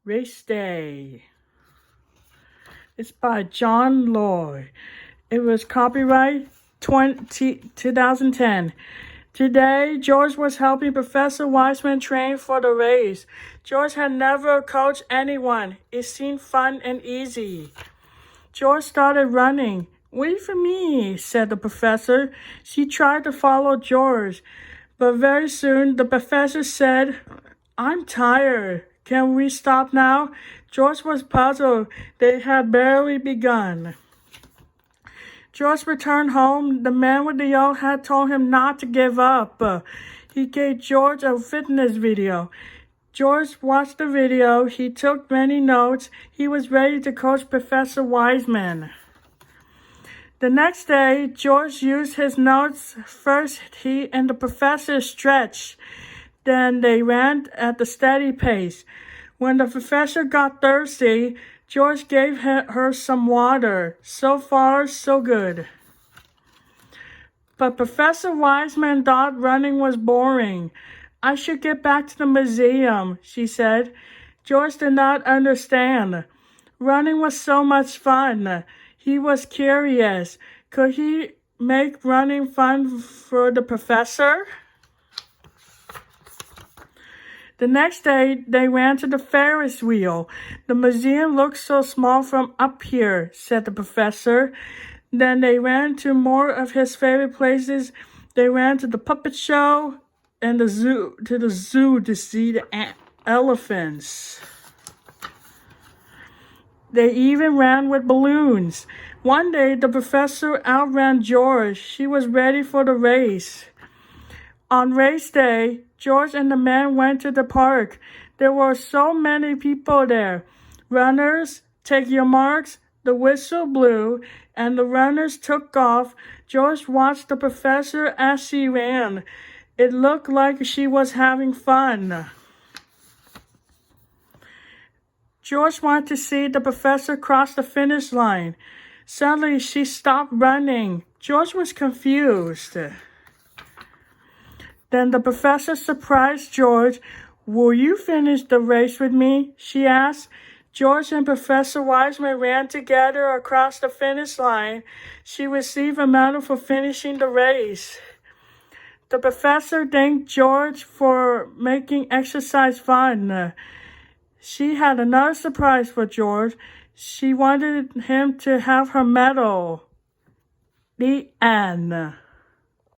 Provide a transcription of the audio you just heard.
Race Day. It's by John Lloyd. It was copyright 2010. Today, George was helping Professor Wiseman train for the race. George had never coached anyone. It seemed fun and easy. George started running. "Wait for me," said the professor. She tried to follow George, but very soon the professor said, "I'm tired. Can we stop now?" George was puzzled. They had barely begun. George returned home. The man with the yellow hat told him not to give up. He gave George a fitness video. George watched the video. He took many notes. He was ready to coach Professor Wiseman. The next day, George used his notes. First, he and the professor stretched. Then they ran at a steady pace. When the professor got thirsty, George gave her some water. So far, so good. But Professor Wiseman thought running was boring. "I should get back to the museum," she said. George did not understand. Running was so much fun. He was curious. Could he make running fun for the professor? The next day, they ran to the Ferris wheel. "The museum looks so small from up here," said the professor. Then they ran to more of his favorite places. They ran to the puppet show and the zoo to see the elephants. They even ran with balloons. One day, the professor outran George. She was ready for the race. On race day, George and the man went to the park. There were so many people there. Runners, take your marks. The whistle blew, and the runners took off. George watched the professor as she ran. It looked like she was having fun. George wanted to see the professor cross the finish line. Suddenly, she stopped running. George was confused. Then the professor surprised George. "Will you finish the race with me?" she asked. George and Professor Wiseman ran together across the finish line. She received a medal for finishing the race. The professor thanked George for making exercise fun. She had another surprise for George. She wanted him to have her medal. The end.